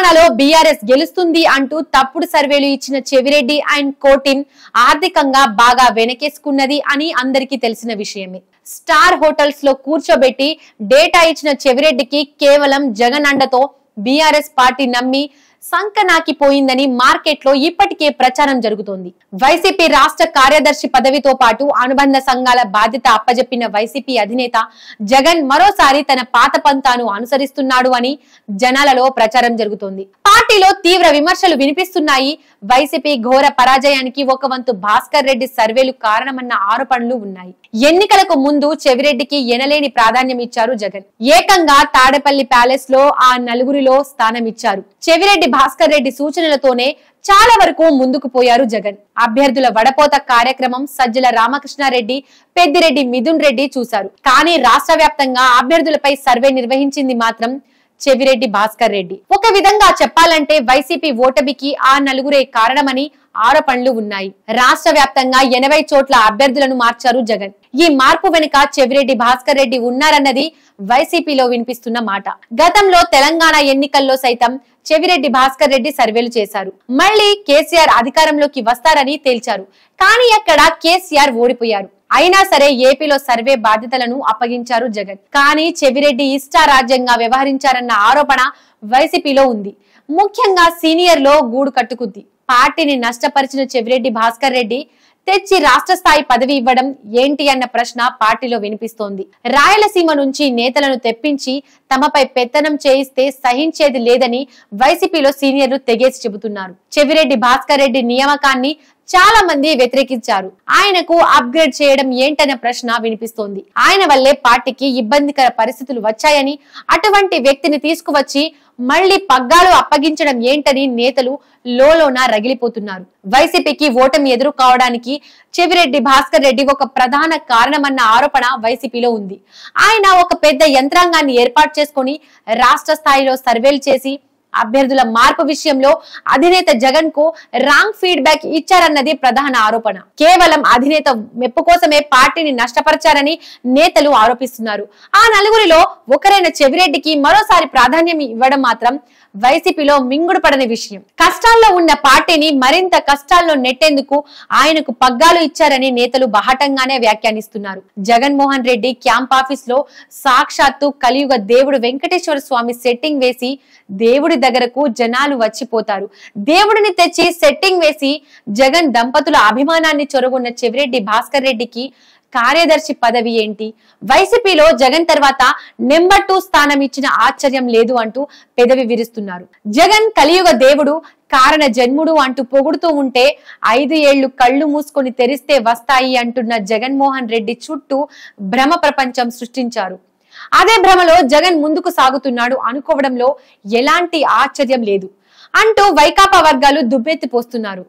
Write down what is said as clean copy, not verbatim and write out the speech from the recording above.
తెలంగాణలో బీఆర్ఎస్ గెలుస్తుంది అంటూ తప్పుడు సర్వేలు ఇచ్చిన చెవిరెడ్డి అండ్ కోటిన్ ఆర్థికంగా బాగా వెనకేసుకున్నది అని అందరికీ తెలిసిన విషయమే. స్టార్ హోటల్స్ లో కూర్చోబెట్టి డేటా ఇచ్చిన చెవిరెడ్డికి కేవలం జగన్ అండతో బీఆర్ఎస్ పార్టీ నమ్మి సంకనాకిపోయిందని మార్కెట్ లో ఇప్పటికే ప్రచారం జరుగుతోంది. వైసీపీ రాష్ట్ర కార్యదర్శి పదవితో పాటు అనుబంధ సంఘాల బాధ్యత అప్పజెప్పిన వైసీపీ అధినేత జగన్ మరోసారి తన పాత పంతాను అనుసరిస్తున్నాడు అని జనాలలో ప్రచారం జరుగుతోంది. పార్టీలో తీవ్ర విమర్శలు వినిపిస్తున్నాయి. వైసీపీ ఘోర పరాజయానికి ఒక వంతు భాస్కర్ రెడ్డి సర్వేలు కారణమన్న ఆరోపణలు ఉన్నాయి. ఎన్నికలకు ముందు చెవిరెడ్డికి ఎనలేని ప్రాధాన్యం ఇచ్చారు జగన్. ఏకంగా తాడేపల్లి ప్యాలెస్ లో ఆ నలుగురిలో స్థానం ఇచ్చారు. చెవిరెడ్డి భాస్కర్ రెడ్డి సూచనలతోనే చాలా వరకు ముందుకు పోయారు జగన్. అభ్యర్థుల వడపోత కార్యక్రమం సజ్జల రామకృష్ణారెడ్డి, పెద్దిరెడ్డి మిథున్ రెడ్డి చూశారు. కానీ రాష్ట్ర వ్యాప్తంగా అభ్యర్థులపై సర్వే నిర్వహించింది మాత్రం చెవిరెడ్డి భాస్కర్ రెడ్డి. ఒక విధంగా చెప్పాలంటే వైసీపీ ఓటమికి ఆ నలుగురే కారణమని ఆరోపణలు ఉన్నాయి. రాష్ట్ర వ్యాప్తంగా 80 చోట్ల అభ్యర్థులను మార్చారు జగన్. ఈ మార్పు వెనుక చెవిరెడ్డి భాస్కర్ రెడ్డి ఉన్నారన్నది వైసీపీలో వినిపిస్తున్న మాట. గతంలో తెలంగాణ ఎన్నికల్లో సైతం చెవిరెడ్డి భాస్కర్ రెడ్డి సర్వేలు చేశారు. మళ్లీ కేసీఆర్ అధికారంలోకి వస్తారని తేల్చారు. కానీ అక్కడ కేసీఆర్ ఓడిపోయారు. అయినా సరే ఏపీలో సర్వే బాధ్యతలను అప్పగించారు జగన్. కానీ చెవిరెడ్డి ఇష్టారాజ్యంగా వ్యవహరించారన్న ఆరోపణ వైసీపీలో ఉంది. ముఖ్యంగా సీనియర్ లో గూడు కట్టుకుంది. పార్టీని నష్టపరిచిన చెవిరెడ్డి భాస్కర్ రెడ్డి తెచ్చి రాష్ట్ర స్థాయి పదవి ఇవ్వడం ఏంటి అన్న ప్రశ్న పార్టీలో వినిపిస్తోంది. రాయలసీమ నుంచి నేతలను తెప్పించి తమపై పెత్తనం చేయిస్తే సహించేది లేదని వైసీపీలో సీనియర్లు తెగేసి చెబుతున్నారు. చెవిరెడ్డి భాస్కర్ రెడ్డి నియామకాన్ని చాలా మంది వ్యతిరేకించారు. ఆయనకు అప్గ్రేడ్ చేయడం ఏంటనే ప్రశ్న వినిపిస్తోంది. ఆయన వల్లే పార్టీకి ఇబ్బందికర పరిస్థితులు వచ్చాయని, అటువంటి వ్యక్తిని తీసుకువచ్చి మళ్లీ పగ్గాలు అప్పగించడం ఏంటని నేతలు లోలోన రగిలిపోతున్నారు. వైసీపీకి ఓటమి ఎదురు కావడానికి చెవిరెడ్డి భాస్కర్ రెడ్డి ఒక ప్రధాన కారణమన్న ఆరోపణ వైసీపీలో ఉంది. ఆయన ఒక పెద్ద యంత్రాంగాన్ని ఏర్పాటు చేసుకుని రాష్ట్ర స్థాయిలో సర్వేలు చేసి అభ్యర్థుల మార్పు విషయంలో అధినేత జగన్ కు రాంగ్ ఫీడ్బ్యాక్ ఇచ్చారన్నది ప్రధాన ఆరోపణ. కేవలం అధినేత మెప్పు కోసమే పార్టీని నష్టపరిచారని నేతలు ఆరోపిస్తున్నారు. ఆ నలుగురిలో ఒకరైన చెవిరెడ్డికి మరోసారి ప్రాధాన్యం ఇవ్వడం మాత్రం వైసీపీలో మింగుడు పడని విషయం. కష్టాల్లో ఉన్న పార్టీని మరింత కష్టాల్లో నెట్టేందుకు ఆయనకు పగ్గాలు ఇచ్చారని నేతలు బహాటంగానే వ్యాఖ్యానిస్తున్నారు. జగన్మోహన్ రెడ్డి క్యాంప్ ఆఫీస్ లో సాక్షాత్తు కలియుగ దేవుడు వెంకటేశ్వర స్వామి సెట్టింగ్ వేసి దేవుడి దగ్గరకు జనాలు వచ్చిపోతారు. దేవుడిని తెచ్చి సెట్టింగ్ వేసి జగన్ దంపతుల అభిమానాన్ని చొరగొన్న చెవిరెడ్డి భాస్కర్ రెడ్డికి కార్యదర్శి పదవి ఏంటి? వైసీపీలో జగన్ తర్వాత నెంబర్ 2 స్థానం ఇచ్చిన ఆశ్చర్యం లేదు అంటూ పెదవి విరుస్తున్నారు. జగన్ కలియుగ దేవుడు, కారణ జన్ముడు అంటూ పొగుడుతూ ఉంటే 5 ఏళ్లు కళ్ళు మూసుకొని తెరిస్తే వస్తాయి అంటున్న జగన్మోహన్ రెడ్డి చుట్టూ భ్రమ ప్రపంచం సృష్టించారు. అదే భ్రమలో జగన్ ముందుకు సాగుతున్నాడు అనుకోవడంలో ఎలాంటి ఆశ్చర్యం లేదు అంటూ వైకాపా వర్గాలు దుబ్బెత్తిపోస్తున్నారు.